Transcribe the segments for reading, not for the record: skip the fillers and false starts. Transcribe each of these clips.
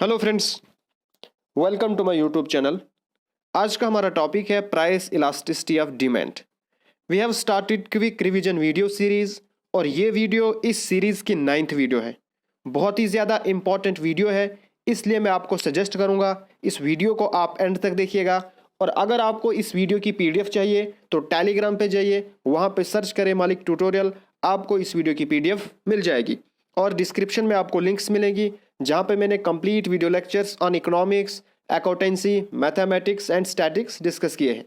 Hello friends, welcome to my YouTube channel. आज का हमारा टॉपिक है price elasticity of demand. We have started quick revision video series और ये video इस सीरीज की 9th वीडियो है। बहुत ही ज़्यादा इंपॉर्टेंट वीडियो है, इसलिए मैं आपको सजेस्ट करूँगा इस वीडियो को आप एंड तक देखिएगा। और अगर आपको इस वीडियो की PDF चाहिए तो टेलीग्राम पे जाइए, वहाँ पे सर्च करें मालिक ट्यूटोरियल, आपको इस वीडियो की PDF मिल जाएगी। और डिस्क्रिप्शन में आपको लिंक्स मिलेंगी जहाँ पे मैंने complete video lectures on economics, accountancy, mathematics and statics discuss किए हैं।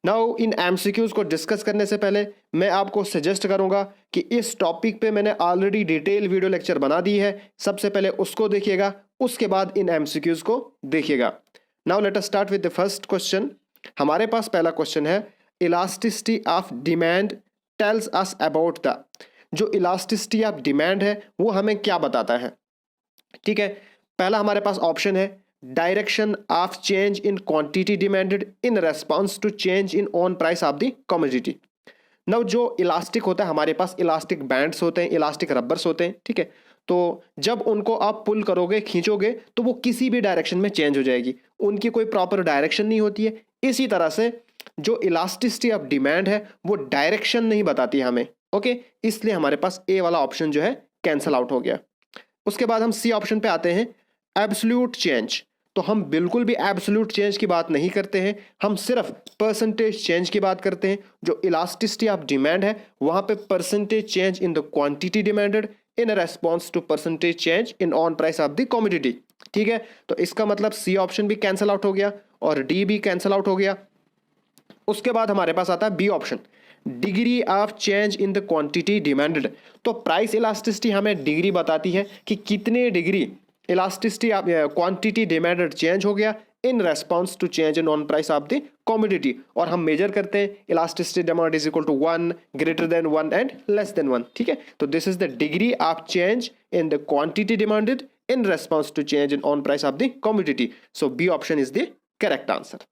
नाउ इन MCQs को डिस्कस करने से पहले मैं आपको सजेस्ट करूंगा कि इस टॉपिक पे मैंने ऑलरेडी डिटेल वीडियो लेक्चर बना दी है, सबसे पहले उसको देखिएगा, उसके बाद इन MCQs को देखिएगा। Now let us start with the first question. हमारे पास पहला क्वेश्चन है, elasticity of demand tells us about the. जो इलास्टिसिटी ऑफ डिमांड है वो हमें क्या बताता है? ठीक है, पहला हमारे पास ऑप्शन है direction of change in quantity demanded in response to change in own price of the commodity. Now जो इलास्टिक होता है, हमारे पास इलास्टिक बैंड्स होते हैं, इलास्टिक रबर्स होते हैं, ठीक है। तो जब उनको आप पुल करोगे, खींचोगे, तो वो किसी भी डायरेक्शन में चेंज हो जाएगी, उनकी कोई प्रॉपर डायरेक्शन नहीं होती है। इसी तरह से जो इलास्टिसिटी ऑफ डिमांड है वो डायरेक्शन नहीं बताती हमें, ओके। इसलिए हमारे पास ए वाला ऑप्शन जो है कैंसल आउट हो गया। उसके बाद हम सी ऑप्शन पे आते हैं, एब्सोल्यूट चेंज। तो हम बिल्कुल भी एब्सोल्यूट चेंज की बात नहीं करते हैं, हम सिर्फ परसेंटेज चेंज की बात करते हैं। जो इलास्टिसिटी ऑफ डिमांड है वहां पे percentage change in the quantity demanded in response to percentage change in own price of the commodity, ठीक है। तो इसका मतलब सी ऑप्शन भी कैंसल आउट हो गया और डी भी कैंसल आउट हो गया। उसके बाद हमारे पास आता है B option, degree of change in the quantity demanded. तो प्राइस इलास्टिसिटी हमें डिग्री बताती है कि कितने degree elasticity of quantity demanded change हो गया in response to change in own price of the commodity. और हम मेजर करते हैं elasticity demand is equal to 1, greater than 1 and less than 1, ठीक है। तो this is the degree of change in the quantity demanded in response to change in own price of the commodity. So B option is the correct answer.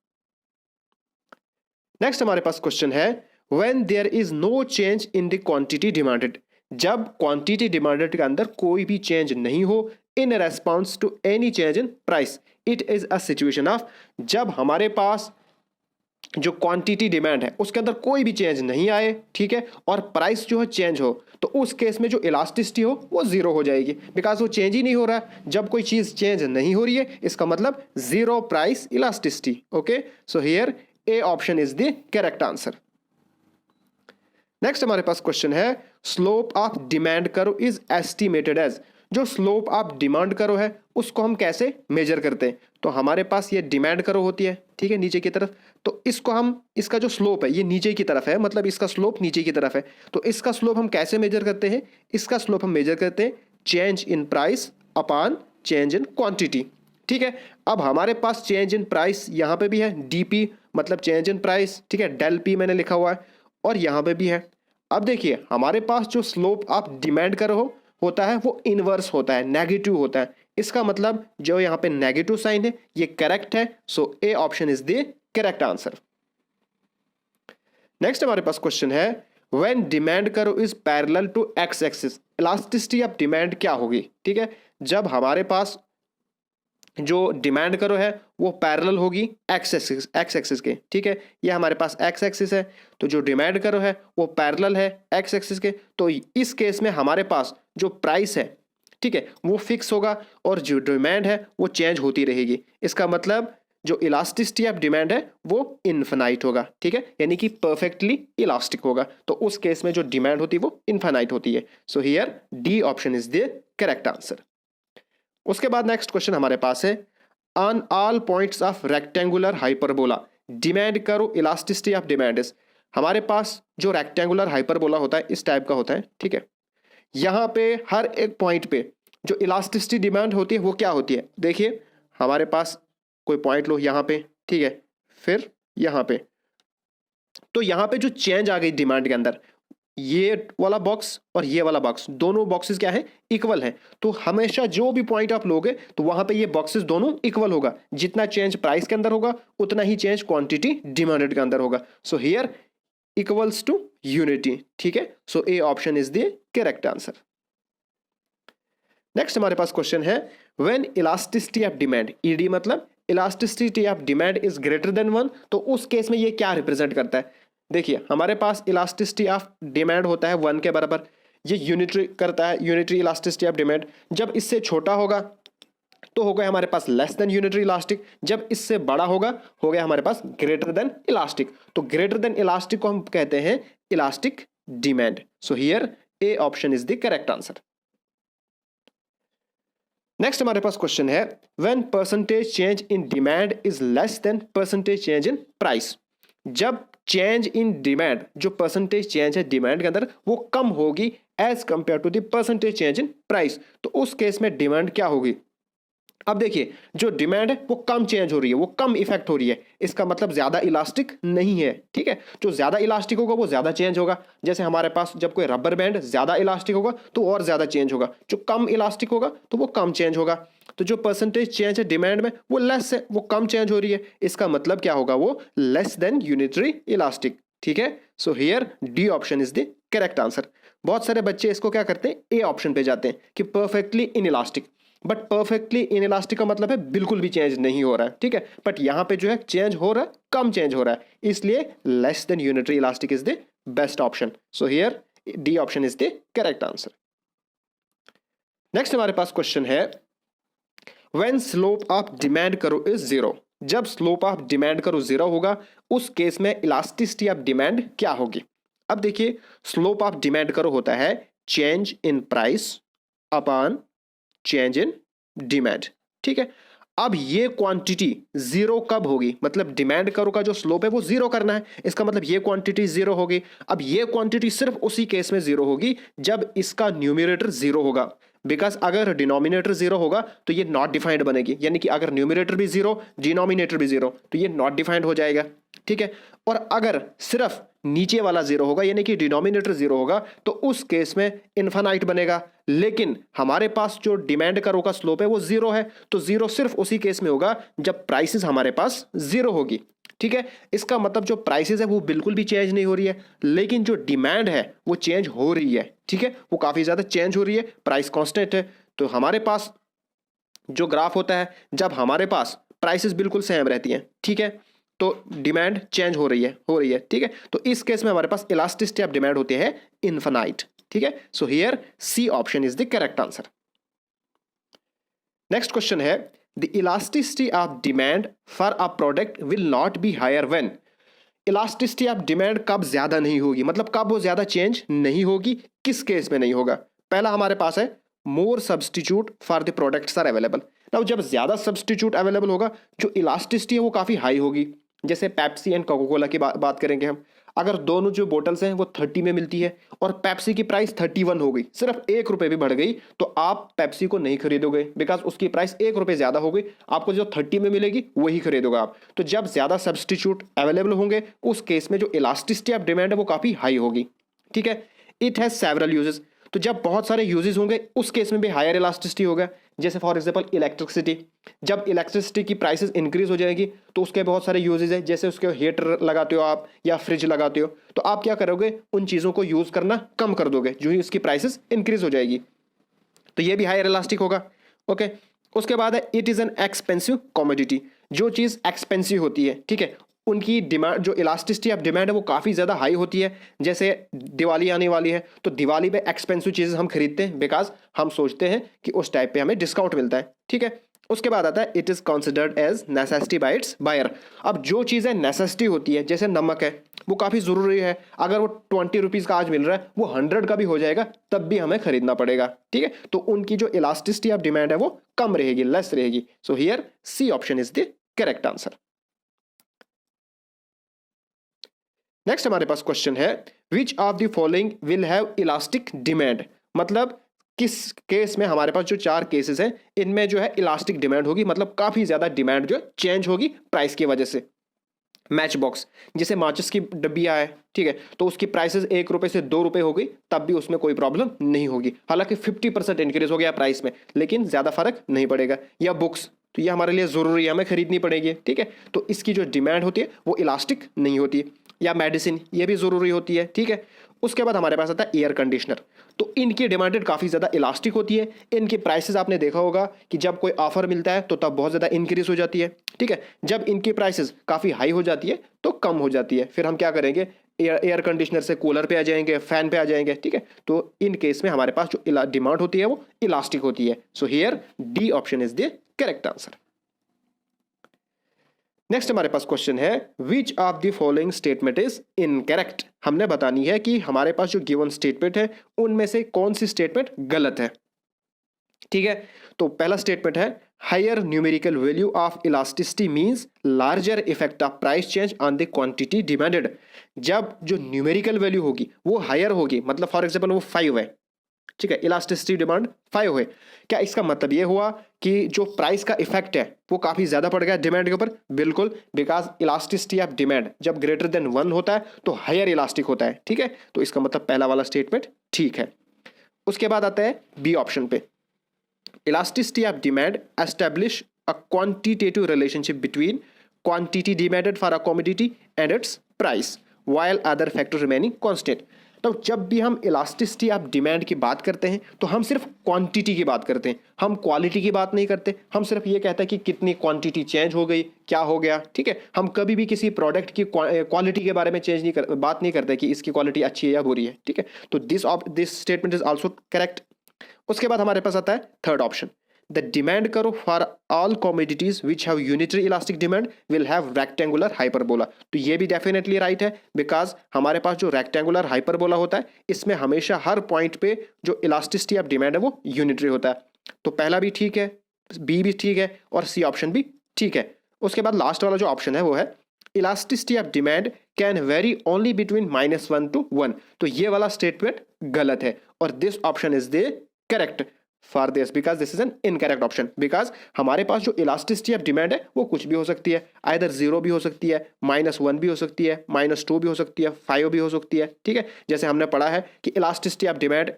Next हमारे पास question है, when there is no change in the quantity demanded। जब quantity demanded के अंदर कोई भी change नहीं हो in response to any change in price, it is a situation of, जब हमारे पास जो क्वांटिटी डिमांड है उसके अंदर कोई भी चेंज नहीं आए, ठीक है, और प्राइस जो है चेंज हो, तो उस केस में जो इलास्टिसिटी हो वो जीरो हो जाएगी, बिकॉज वो चेंज ही नहीं हो रहा है। जब कोई चीज चेंज नहीं हो रही है इसका मतलब zero price elasticity, okay. So here A option is the correct answer. Next हमारे पास क्वेश्चन है, slope of demand curve is estimated as. जो स्लोप ऑफ डिमांड करो है उसको हम कैसे मेजर करते हैं? तो हमारे पास ये डिमांड करो होती है, ठीक है, नीचे की तरफ। तो इसको हम, इसका जो स्लोप है ये नीचे की तरफ है, मतलब इसका स्लोप नीचे की तरफ है। तो इसका स्लोप हम कैसे मेजर करते हैं? इसका स्लोप हम मेजर करते हैं change in price upon change in quantity, ठीक है। अब हमारे पास चेंज इन प्राइस यहाँ पे भी है, डीपी मतलब चेंज इन प्राइस, ठीक है, डेल पी मैंने लिखा हुआ है, और यहाँ पे भी है। अब देखिए हमारे पास जो स्लोप ऑफ डिमांड करो होता है वो इनवर्स होता है, नेगेटिव होता है। इसका मतलब जो यहाँ पे नेगेटिव साइन है ये करेक्ट है। So A option is the correct answer. Next हमारे पास क्वेश्चन है, when demand curve is parallel to X axis. Elasticity of demand क्या होगी? ठीक है, जब हमारे पास जो डिमांड करो है वो पैरेलल होगी एक्स एक्सिस के, ठीक है। ये हमारे पास एक्स एक्सिस है, तो जो डिमांड करो है वो पैरेलल है एक्स एक्सिस के। तो इस केस में हमारे पास जो प्राइस है, ठीक है, वो फिक्स होगा और जो डिमांड है वो चेंज होती रहेगी। इसका मतलब जो इलास्टिसिटी ऑफ डिमांड है वो इनफिनाइट होगा, ठीक है, यानी कि परफेक्टली इलास्टिक होगा। तो उस केस में जो डिमांड होती है वो इनफिनाइट होती है। So here D option is the correct answer. उसके बाद नेक्स्ट क्वेश्चन हमारे पास है, on all points of rectangular hyperbola demand करो इलास्टिसिटी ऑफ डिमांड इज। हमारे पास जो रेक्टेंगुलर हाइपरबोला होता है इस टाइप का होता है, ठीक है। यहाँ पे हर एक पॉइंट पे जो इलास्टिसिटी डिमांड होती है वो क्या होती है? देखिए हमारे पास कोई पॉइंट लो यहाँ पे, ठीक है, फिर यहाँ पे, तो यहाँ पे जो चेंज आ गई डिमांड के अंदर, ये वाला बॉक्स और ये वाला बॉक्स, दोनों बॉक्सेस क्या है? इक्वल है। तो हमेशा जो भी पॉइंट आप लोगे तो वहां पे ये बॉक्सेस दोनों इक्वल होगा। जितना चेंज प्राइस के अंदर होगा उतना ही चेंज क्वांटिटी डिमांडेड के अंदर होगा। So here equals to unity, ठीक है। So A option is the correct answer. Next हमारे पास क्वेश्चन है, when elasticity of demand, ED मतलब elasticity of demand is greater than 1, तो उस केस में ये क्या रिप्रेजेंट करता है? देखिए हमारे पास इलास्टिसिटी ऑफ डिमांड होता है 1 के बराबर, ये यूनिटरी करता है, यूनिटरी इलास्टिसिटी ऑफ डिमांड। जब इससे छोटा होगा तो हो गया हमारे पास लेस देन यूनिटरी इलास्टिक, जब इससे बड़ा होगा हो गया हमारे पास ग्रेटर देन इलास्टिक। तो ग्रेटर देन इलास्टिक को हम कहते हैं elastic demand. So here A option is the correct answer. Next हमारे पास क्वेश्चन है when percentage change in demand is less than percentage change in price. जब चेंज इन डिमांड, जो परसेंटेज चेंज है डिमांड के अंदर, वो कम होगी as compare to the percentage change in price, तो उस केस में डिमांड क्या होगी? अब देखिए जो डिमांड है वो कम चेंज हो रही है, वो कम इफेक्ट हो रही है, इसका मतलब ज्यादा इलास्टिक नहीं है। ठीक है, जो ज्यादा इलास्टिक होगा वो ज्यादा चेंज होगा। जैसे हमारे पास जब कोई रबर बैंड ज्यादा इलास्टिक होगा तो और ज्यादा चेंज होगा, जो कम इलास्टिक होगा तो वो कम चेंज होगा। तो जो परसेंटेज चेंज है डिमांड में वो लेस है, वो कम चेंज हो रही है, इसका मतलब क्या होगा? वो लेस देन यूनिटरी इलास्टिक। ठीक है, so here D option is the correct answer. बहुत सारे बच्चे इसको क्या करते हैं, ए ऑप्शन पे जाते हैं कि perfectly in elastic, but perfectly in elastic का मतलब है बिल्कुल भी चेंज नहीं हो रहा है। ठीक है, बट यहां पे जो है चेंज हो रहा है, कम चेंज हो रहा है, इसलिए less than unitary elastic is the best option. So here D option is the correct answer. Next हमारे पास क्वेश्चन है when slope of demand curve is 0। जब स्लोप ऑफ डिमांड करो 0 होगा उस केस में इलास्टिसिटी ऑफ डिमांड क्या होगी? अब देखिए स्लोप ऑफ डिमांड करो होता है change in price upon change in demand. ठीक है, अब ये क्वांटिटी 0 कब होगी? मतलब डिमांड करो का जो स्लोप है वो 0 करना है, इसका मतलब ये क्वांटिटी 0 होगी। अब ये क्वांटिटी सिर्फ उसी केस में 0 होगी जब इसका न्यूमरेटर 0 होगा, बिकॉज अगर डिनोमिनेटर 0 होगा तो ये नॉट डिफाइंड बनेगी, यानी कि अगर न्यूमरेटर भी 0 डिनोमिनेटर भी 0 तो ये नॉट डिफाइंड हो जाएगा। ठीक है, और अगर सिर्फ नीचे वाला 0 होगा यानी कि डिनोमिनेटर 0 होगा तो उस केस में इनफाइनाइट बनेगा। लेकिन हमारे पास जो डिमांड करो का स्लोप है वो 0 है, तो 0 सिर्फ उसी केस में होगा जब प्राइसेस हमारे पास 0 होगी। ठीक है, इसका मतलब जो प्राइसेस है वो बिल्कुल भी चेंज नहीं हो रही है, लेकिन जो डिमांड है वो चेंज हो रही है। ठीक है, वो काफी ज्यादा चेंज हो रही है, प्राइस कांस्टेंट है। तो हमारे पास जो ग्राफ होता है जब हमारे पास प्राइसेस बिल्कुल सेम रहती हैं, ठीक है, तो डिमांड चेंज हो रही है। ठीक है, तो इस केस में हमारे पास इलास्टिसिटी ऑफ डिमांड होती है इनफाइनाइट। ठीक है, so here C option is the correct answer. Next question है the elasticity of demand for a product will not be higher when. Elasticity of demand कब ज्यादा नहीं होगी, मतलब कब वो ज्यादा चेंज नहीं होगी, किस केस में नहीं होगा? पहला हमारे पास है more substitute for the products are available. Now जब ज्यादा सब्सटीट्यूट अवेलेबल होगा जो इलास्टिसिटी है वो काफी हाई होगी। जैसे पेप्सी एंड कोका कोला की बात करेंगे हम, अगर दोनों जो बोतल्स हैं वो 30 में मिलती है और पेप्सी की प्राइस 31 हो गई, सिर्फ 1 रुपए भी बढ़ गई, तो आप पेप्सी को नहीं खरीदोगे बिकॉज उसकी प्राइस 1 रुपए ज्यादा हो गई, आपको जो 30 में मिलेगी वही खरीदोगे आप। तो जब ज्यादा सब्सटीट्यूट अवेलेबल होंगे उस केस में जो इलास्टिसिटी ऑफ डिमांड है वो काफी हाई होगी। ठीक है, इट हैज सेवरल यूजेस, तो जब बहुत सारे यूजेस होंगे उस केस में भी हायर इलास्टिसिटी होगा। जैसे फॉर एग्जांपल इलेक्ट्रिसिटी, जब इलेक्ट्रिसिटी की प्राइसेस इंक्रीज हो जाएगी तो उसके बहुत सारे यूजेस है, जैसे उसके हीटर लगाते हो आप या फ्रिज लगाते हो, तो आप क्या करोगे, उन चीज़ों को यूज़ करना कम कर दोगे जो ही उसकी प्राइसेस इंक्रीज हो जाएगी, तो ये भी हायर इलास्टिक होगा। ओके, उसके बाद है it is an expensive commodity, जो चीज़ एक्सपेंसिव होती है, ठीक है, उनकी डिमांड, जो इलास्टिसिटी ऑफ डिमांड है वो काफ़ी ज़्यादा हाई होती है। जैसे दिवाली आने वाली है तो दिवाली पे एक्सपेंसिव चीज़ें हम खरीदते हैं बिकॉज हम सोचते हैं कि उस टाइप पे हमें डिस्काउंट मिलता है। ठीक है, उसके बाद आता है it is considered as necessity by its buyer. अब जो चीज़ें नेसेसिटी होती है जैसे नमक है वो काफ़ी ज़रूरी है, अगर वो 20 रुपीज़ का आज मिल रहा है वो 100 का भी हो जाएगा तब भी हमें खरीदना पड़ेगा। ठीक है, तो उनकी जो इलास्टिसिटी ऑफ डिमांड है वो कम रहेगी, लेस रहेगी। So here C option is the correct answer. Next हमारे पास क्वेश्चन है which of the following will have elastic demand, मतलब किस केस में हमारे पास जो 4 केसेस हैं इनमें जो है इलास्टिक डिमांड होगी, मतलब काफी ज्यादा डिमांड जो चेंज होगी प्राइस की वजह से। मैच बॉक्स, जैसे माचिस की डब्बियाँ है, ठीक है, तो उसकी प्राइसेस 1 रुपए से 2 रुपए हो गई तब भी उसमें कोई प्रॉब्लम नहीं होगी, हालांकि 50% इंक्रीज हो गया प्राइस में लेकिन ज्यादा फर्क नहीं पड़ेगा। या बुक्स, तो ये हमारे लिए जरूरी है, हमें खरीदनी पड़ेगी, ठीक है, तो इसकी जो डिमांड होती है वो इलास्टिक नहीं होती है। या मेडिसिन, ये भी जरूरी होती है, ठीक है। उसके बाद हमारे पास आता है एयर कंडीशनर, तो इनकी डिमांड काफ़ी ज़्यादा इलास्टिक होती है। इनके प्राइसेस आपने देखा होगा कि जब कोई ऑफर मिलता है तो तब बहुत ज़्यादा इंक्रीज हो जाती है, ठीक है। जब इनकी प्राइसेस काफ़ी हाई हो जाती है तो कम हो जाती है। फिर हम क्या करेंगे, एयर कंडीशनर से कूलर पे आ जाएंगे, फैन पे आ जाएंगे, ठीक है। तो इन केस में हमारे पास जो डिमांड होती है वो इलास्टिक होती है। So here D option is the correct answer. Next हमारे पास क्वेश्चन है, which of the following statement is incorrect. हमने बतानी है कि हमारे पास जो गिवन स्टेटमेंट है उनमें से कौन सी स्टेटमेंट गलत है, ठीक है। तो पहला स्टेटमेंट है, higher numerical value of elasticity means larger effect of price change on the quantity demanded. जब जो न्यूमेरिकल वैल्यू होगी वो हायर होगी, मतलब फॉर एग्जांपल वो 5 है, ठीक है, इलास्टिसिटी डिमांड 5 है, क्या इसका मतलब ये हुआ कि जो प्राइस का इफेक्ट है वो काफी ज्यादा पड़ गया डिमांड के ऊपर? बिल्कुल, बिकॉज इलास्टिसिटी ऑफ डिमांड जब ग्रेटर देन 1 होता है तो हायर इलास्टिक होता है, ठीक है। तो इसका मतलब पहला वाला स्टेटमेंट ठीक है। उसके बाद आता है बी ऑप्शन पे, elasticity of demand establish a quantitative relationship between quantity demanded for a commodity and its price while other factors remaining constant। तो जब भी हम इलास्टिसिटी ऑफ डिमांड की बात करते हैं तो हम सिर्फ क्वांटिटी की बात करते हैं, हम क्वालिटी की बात नहीं करते। हम सिर्फ ये कहते हैं कि कितनी क्वांटिटी चेंज हो गई, क्या हो गया, ठीक है। हम कभी भी किसी प्रोडक्ट की क्वालिटी के बारे में बात नहीं करते कि इसकी क्वालिटी अच्छी है या बुरी है, ठीक है। तो this statement is also correct. उसके बाद हमारे पास आता है थर्ड ऑप्शन, द डिमांड करो for all commodities which have unitary elastic demand will have rectangular hyperbola. तो ये भी डेफिनेटली राइट है, बिकॉज हमारे पास जो रेक्टेंगुलर हाइपरबोला होता है इसमें हमेशा हर पॉइंट पे जो इलास्टिसिटी ऑफ डिमांड है वो यूनिटरी होता है। तो पहला भी ठीक है, बी भी ठीक है और सी ऑप्शन भी ठीक है। उसके बाद लास्ट वाला जो ऑप्शन है वो है elasticity of demand can very only between -1 to 1। तो ये वाला स्टेटमेंट गलत है और this option is the correct for this, because this is an incorrect option. Because हमारे पास जो इलास्टिसिटी ऑफ डिमांड है वो कुछ भी हो सकती है, आइदर 0 भी हो सकती है, -1 भी हो सकती है, -2 भी हो सकती है, 5 भी हो सकती है, ठीक है। जैसे हमने पढ़ा है कि इलास्टिसिटी ऑफ डिमांड,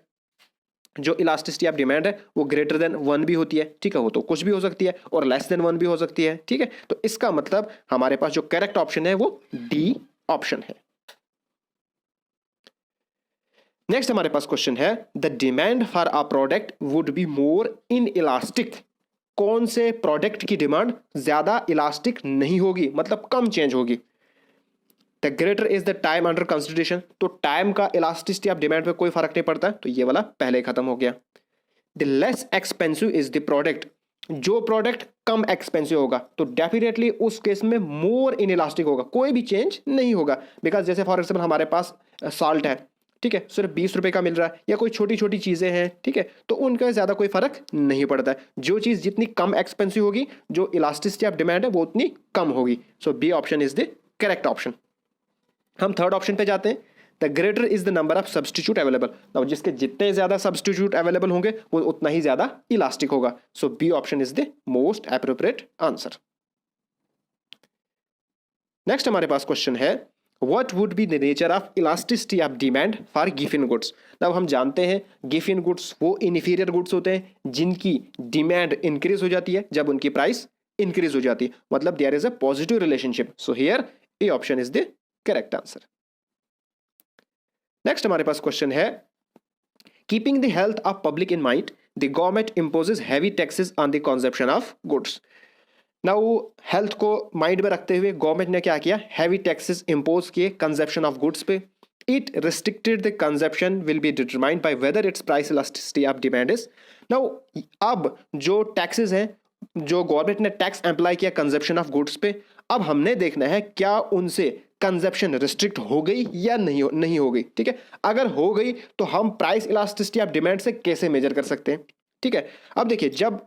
जो इलास्टिसिटी ऑफ डिमांड है वो ग्रेटर देन 1 भी होती है, ठीक है। वो तो कुछ भी हो सकती है और लेस देन 1 भी हो सकती है, ठीक है। तो इसका मतलब हमारे पास जो करेक्ट ऑप्शन है वो डी ऑप्शन है। नेक्स्ट हमारे पास क्वेश्चन है, the demand for a product would be more in elastic. कौन से प्रोडक्ट की डिमांड ज्यादा इलास्टिक नहीं होगी, मतलब कम चेंज होगी? The greater is the time under consideration. तो टाइम का इलास्टिसिटी ऑफ डिमांड पे कोई फर्क नहीं पड़ता, तो ये वाला पहले खत्म हो गया। The less expensive is the product. जो प्रोडक्ट कम एक्सपेंसिव होगा तो डेफिनेटली उस केस में मोर इन इलास्टिक होगा, कोई भी चेंज नहीं होगा। बिकॉज जैसे फॉर एग्जाम्पल हमारे पास सॉल्ट है, ठीक है, सिर्फ 20 रुपए का मिल रहा है, या कोई छोटी छोटी चीजें हैं, ठीक है, तो उनका ज्यादा कोई फर्क नहीं पड़ता है। जो चीज जितनी कम एक्सपेंसिव होगी, जो इलास्टिसिटी ऑफ डिमांड है वो उतनी कम होगी। So B option is the correct option. हम थर्ड ऑप्शन पे जाते हैं, the greater is the number of substitute available. जिसके जितने ज्यादा सब्सटीट्यूट अवेलेबल होंगे वो उतना ही ज्यादा इलास्टिक होगा। So B option is the most appropriate answer. Next हमारे पास क्वेश्चन है, What would be the nature of elasticity of demand for given goods? अब हम जानते हैं given goods वो inferior goods होते हैं जिनकी डिमांड इंक्रीज हो जाती है जब उनकी प्राइस इंक्रीज हो जाती है, मतलब there is a positive relationship. So here A option is the correct answer. Next हमारे पास क्वेश्चन है, keeping the health of public in mind the government imposes heavy taxes on the consumption of goods. Now health को mind में रखते हुए government ने क्या किया, हैवी टैक्सेस इंपोज किए कंजप्शन ऑफ गुड्स पे। It restricted the consumption will be determined by whether its price elasticity of demand is. Now अब जो टैक्सेस हैं, जो गवर्नमेंट ने टैक्स अप्लाई किया कंजप्शन ऑफ गुड्स पे, अब हमने देखना है क्या उनसे कंजप्शन रिस्ट्रिक्ट हो गई या नहीं हो गई, ठीक है। अगर हो गई तो हम प्राइस इलास्टिसिटी ऑफ डिमांड से कैसे मेजर कर सकते हैं, ठीक है। अब देखिए, जब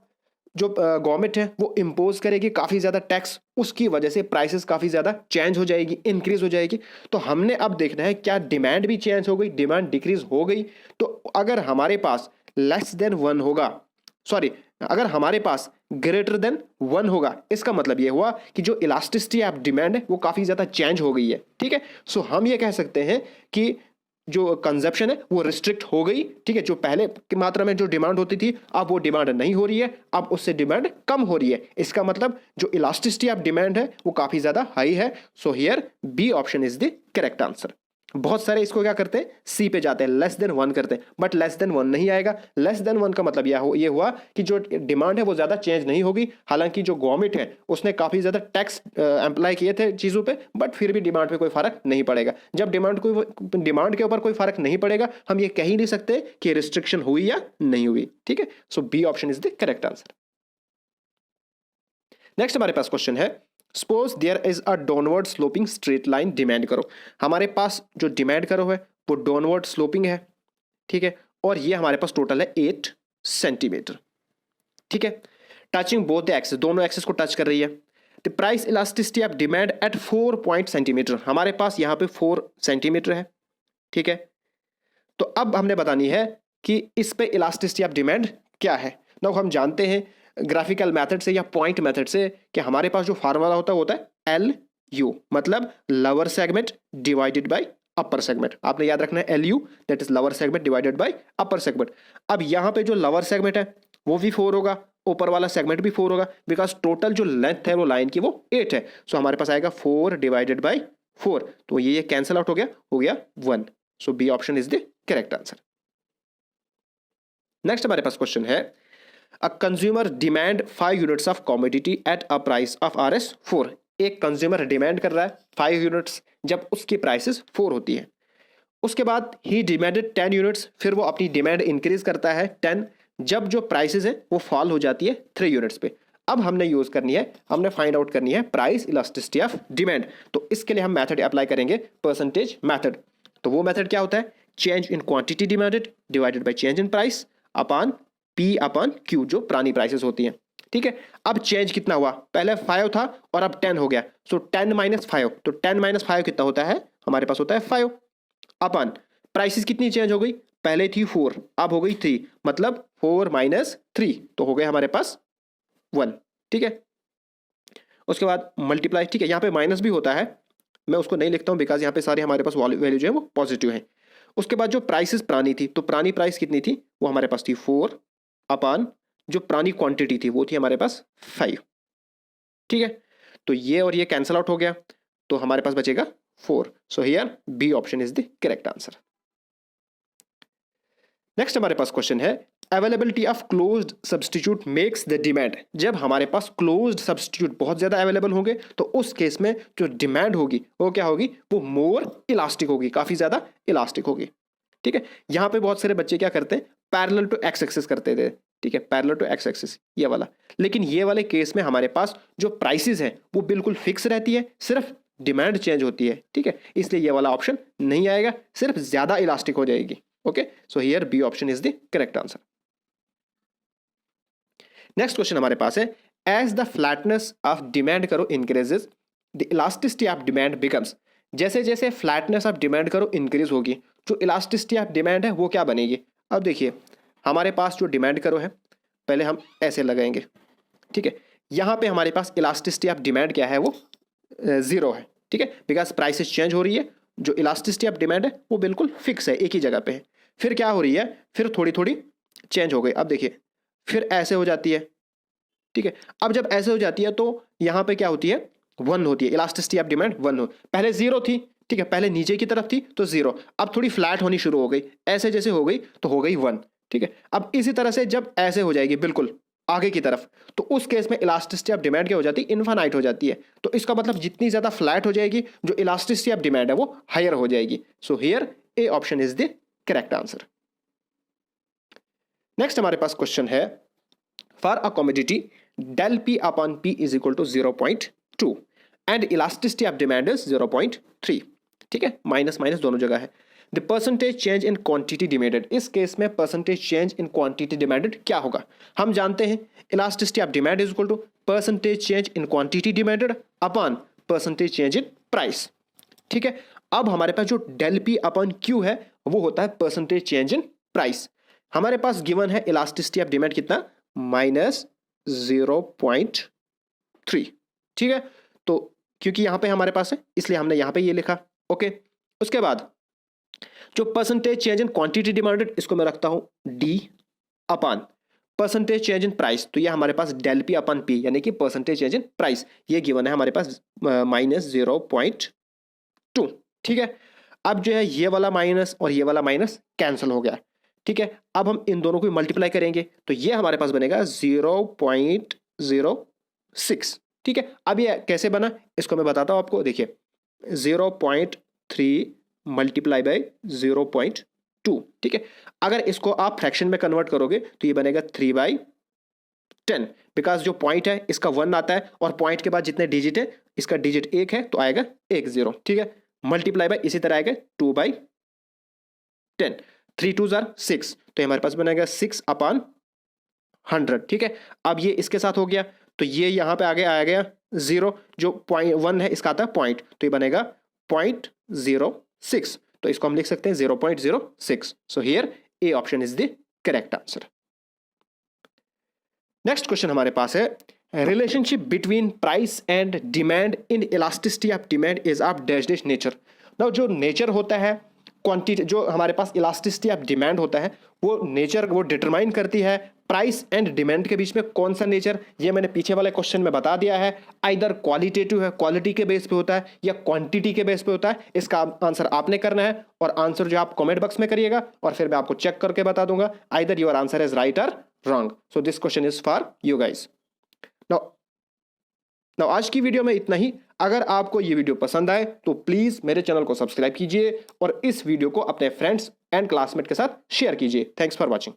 जो गवर्नमेंट है वो इम्पोज करेगी काफ़ी ज़्यादा टैक्स, उसकी वजह से प्राइसेस काफ़ी ज़्यादा चेंज हो जाएगी, इंक्रीज हो जाएगी। तो हमने अब देखना है क्या डिमांड भी चेंज हो गई, डिमांड डिक्रीज हो गई। तो अगर हमारे पास लेस देन 1 होगा, सॉरी, अगर हमारे पास ग्रेटर देन 1 होगा, इसका मतलब ये हुआ कि जो इलास्टिसिटी ऑफ डिमांड है वो काफ़ी ज़्यादा चेंज हो गई है, ठीक है। सो हम ये कह सकते हैं कि जो कंजप्शन है वो रिस्ट्रिक्ट हो गई, ठीक है। जो पहले की मात्रा में जो डिमांड होती थी अब वो डिमांड नहीं हो रही है, अब उससे डिमांड कम हो रही है। इसका मतलब जो इलास्टिसिटी ऑफ डिमांड है वो काफी ज्यादा हाई है। So here B option is the correct answer. बहुत सारे इसको क्या करते हैं, सी पे जाते हैं, लेस देन 1 करते हैं, बट लेस देन 1 नहीं आएगा। लेस देन 1 का मतलब ये हुआ कि जो डिमांड है वो ज़्यादा चेंज नहीं होगी। हालांकि जो गवर्नमेंट है उसने काफ़ी ज़्यादा टैक्स अप्लाई किए थे चीज़ों पे, बट फिर भी डिमांड पे कोई फर्क नहीं पड़ेगा। जब डिमांड के ऊपर कोई फर्क नहीं पड़ेगा, हम ये कह ही नहीं सकते कि रिस्ट्रिक्शन हुई या नहीं हुई। ठीक है, so B option is the correct answer. Next हमारे पास क्वेश्चन है, suppose there is a downward sloping straight line, demand curve. हमारे पास जो डिमांड करो है वो डाउनवर्ड स्लोपिंग है, ठीक है, और ये हमारे पास टोटल है 8 सेंटीमीटर, ठीक है, टचिंग बोथ द एक्सिस, दोनों एक्सिस को टच कर रही है। The price elasticity of demand eight 4 point centimetre, हमारे पास यहाँ पे 4 सेंटीमीटर है, ठीक है। तो अब हमने बतानी है कि इस पे इलास्टिसिटी ऑफ डिमांड क्या है। नाउ हम जानते हैं ग्राफिकल मेथड से या पॉइंट मेथड से कि हमारे पास जो फार्मूला होता है एल यू, मतलब lower segment divided by upper segment. आपने याद रखना है L U, that is lower segment divided by upper segment. अब यहाँ पे जो लोअर सेगमेंट है वो भी 4 होगा, ऊपर वाला सेगमेंट भी 4 होगा, बिकॉज टोटल जो लेंथ है वो लाइन की वो 8 है। सो हमारे पास आएगा 4 डिवाइडेड बाय 4, तो ये कैंसिल आउट हो गया 1। So B option is the correct answer. Next हमारे पास क्वेश्चन है, a consumer demand 5 units of commodity at a price of RS4। एक कंज्यूमर डिमांड कर रहा है 5 यूनिट्स जब उसकी प्राइसेस 4 होती है। उसके बाद ही डिमांडेड 10 यूनिट्स, फिर वो अपनी डिमांड इंक्रीज करता है 10 जब जो प्राइसेस है वो फॉल हो जाती है 3 यूनिट्स पे। अब हमने यूज करनी है, हमने फाइंड आउट करनी है प्राइस इलास्टिसिटी ऑफ डिमांड। तो इसके लिए हम मेथड अप्लाई करेंगे परसेंटेज मेथड। तो वो मेथड क्या होता है, change in quantity demanded divided by change in price upon P upon Q, जो पुरानी प्राइसेस होती हैं, ठीक है। अब चेंज कितना हुआ, पहले 5 था और अब 10 हो गया, सो 10 माइनस 5, तो 10 माइनस 5 कितना होता है, हमारे पास होता है 5 अपॉन प्राइसेस कितनी चेंज हो गई, पहले थी 4 अब हो गई 3, मतलब 4 माइनस 3 तो हो गए हमारे पास 1, ठीक है। उसके बाद मल्टीप्लाई, ठीक है, यहाँ पे माइनस भी होता है, मैं उसको नहीं लिखता हूँ बिकॉज यहाँ पे सारे हमारे पास वैल्यू जो है वो पॉजिटिव है। उसके बाद जो प्राइसेस पुरानी थी, तो पुरानी प्राइस कितनी थी, वो हमारे पास थी 4 अपॉन जो पुरानी क्वांटिटी थी वो थी हमारे पास 5, ठीक है। तो ये और ये कैंसल आउट हो गया, तो हमारे पास बचेगा 4। So here B option is the correct answer. Next हमारे पास क्वेश्चन है, availability of closed substitute makes the demand. जब हमारे पास क्लोज्ड सब्स्टिट्यूट बहुत ज्यादा अवेलेबल होंगे तो उस केस में जो डिमांड होगी वो क्या होगी, वो मोर इलास्टिक होगी, काफी ज्यादा इलास्टिक होगी, ठीक है। यहाँ पे बहुत सारे बच्चे क्या करते हैं, पैरेलल टू एक्स एक्सिस करते थे, ठीक है, पैरेलल टू एक्स एक्सिस ये वाला। लेकिन ये वाले केस में हमारे पास जो प्राइसेस है वो बिल्कुल फिक्स रहती है, सिर्फ डिमांड चेंज होती है, ठीक है, इसलिए ये वाला ऑप्शन नहीं आएगा, सिर्फ ज्यादा इलास्टिक हो जाएगी। Okay, so here B option is the correct answer. Next question हमारे पास है, as the flatness of demand curve increases the elasticity of demand becomes. जैसे जैसे flatness of demand curve increase होगी, जो इलास्टिसिटी ऑफ डिमांड है वो क्या बनेगी। अब देखिए हमारे पास जो डिमांड करो है, पहले हम ऐसे लगाएंगे, ठीक है, यहाँ पे हमारे पास इलास्टिसिटी ऑफ डिमांड क्या है, वो 0 है, ठीक है, बिकॉज प्राइसेस चेंज हो रही है, जो इलास्टिसिटी ऑफ डिमांड है वो बिल्कुल फिक्स है, एक ही जगह पे है। फिर क्या हो रही है, फिर थोड़ी थोड़ी चेंज हो गई, अब देखिए फिर ऐसे हो जाती है, ठीक है। अब जब ऐसे हो जाती है तो यहाँ पे क्या होती है, 1 होती है, इलास्टिसिटी ऑफ डिमांड 1 हो, पहले 0 थी, ठीक है, पहले नीचे की तरफ थी तो 0, अब थोड़ी फ्लैट होनी शुरू हो गई, ऐसे जैसे हो गई तो हो गई 1, ठीक है। अब इसी तरह से जब ऐसे हो जाएगी बिल्कुल आगे की तरफ, तो उस केस में इलास्टिसिटी ऑफ डिमांड क्या हो जाती है, इनफाइनाइट हो जाती है। तो इसका मतलब जितनी ज्यादा फ्लैट हो जाएगी, जो इलास्टिसिटी ऑफ डिमांड है वो हायर हो जाएगी। सो here A option is the correct answer. Next हमारे पास क्वेश्चन है, for a commodity del P upon P is equal to 0.2 and elasticity of demand is 0.3, ठीक है, माइनस माइनस दोनों जगह है। The percentage change in quantity demanded, इस case में percentage change in quantity demanded क्या होगा, हम जानते हैं elasticity of demand is equal to percentage change in quantity demanded upon percentage change in price, ठीक है। अब हमारे पास जो del P अपॉन Q है वो होता है परसेंटेज चेंज इन प्राइस। हमारे पास गिवन है इलास्टिसिटी ऑफ डिमांड कितना, -0.3, ठीक है, तो क्योंकि यहां पे हमारे पास है इसलिए हमने यहां पे ये लिखा, ओके। उसके बाद जो percentage change in quantity demanded, इसको मैं रखता हूं D upon percentage change in price, तो ये हमारे पास del P अपॉन P यानी कि परसेंटेज चेंज इन प्राइस, ये गिवन है हमारे पास -0.2, ठीक है। अब जो है ये वाला माइनस और ये वाला माइनस कैंसिल हो गया, ठीक है। अब हम इन दोनों को मल्टीप्लाई करेंगे तो ये हमारे पास बनेगा 0.06, ठीक है। अब ये कैसे बना इसको मैं बताता हूं आपको, देखिए 0.3 मल्टीप्लाई बाय 0.2, ठीक है। अगर इसको आप फ्रैक्शन में कन्वर्ट करोगे तो ये बनेगा 3/10, बिकॉज जो पॉइंट है इसका 1 आता है और पॉइंट के बाद जितने डिजिट है इसका डिजिट 1 है तो आएगा 1 0, ठीक है। मल्टीप्लाई बाय इसी तरह आएगा 2/10, 3 2 6, तो हमारे पास बनेगा 6/100, ठीक है। अब ये इसके साथ हो गया तो ये यहां पे आगे आ गया 0, जो पॉइंट 1 है इसका आता है पॉइंट, तो ये बनेगा 0.06, तो इसको हम लिख सकते हैं 0.06। सो here A option is the correct answer. Next question हमारे पास है, relationship between price and demand in elasticity of demand is of dash dash nature. Now जो नेचर होता है क्वांटिटी, जो हमारे पास इलास्टिसिटी ऑफ डिमांड होता है वो नेचर वो डिटरमाइन करती है प्राइस एंड डिमांड के बीच में कौन सा नेचर, ये मैंने पीछे वाले क्वेश्चन में बता दिया है। आइदर क्वालिटेटिव है, क्वालिटी के बेस पे होता है, या क्वांटिटी के बेस पे होता है। इसका आंसर आपने करना है और आंसर जो आप कमेंट बॉक्स में करिएगा और फिर मैं आपको चेक करके बता दूंगा either your answer is right और wrong. So this question is for you guys. Now आज की वीडियो में इतना ही। अगर आपको ये वीडियो पसंद आए तो प्लीज मेरे चैनल को सब्सक्राइब कीजिए और इस वीडियो को अपने फ्रेंड्स एंड क्लासमेट के साथ शेयर कीजिए। Thanks for watching.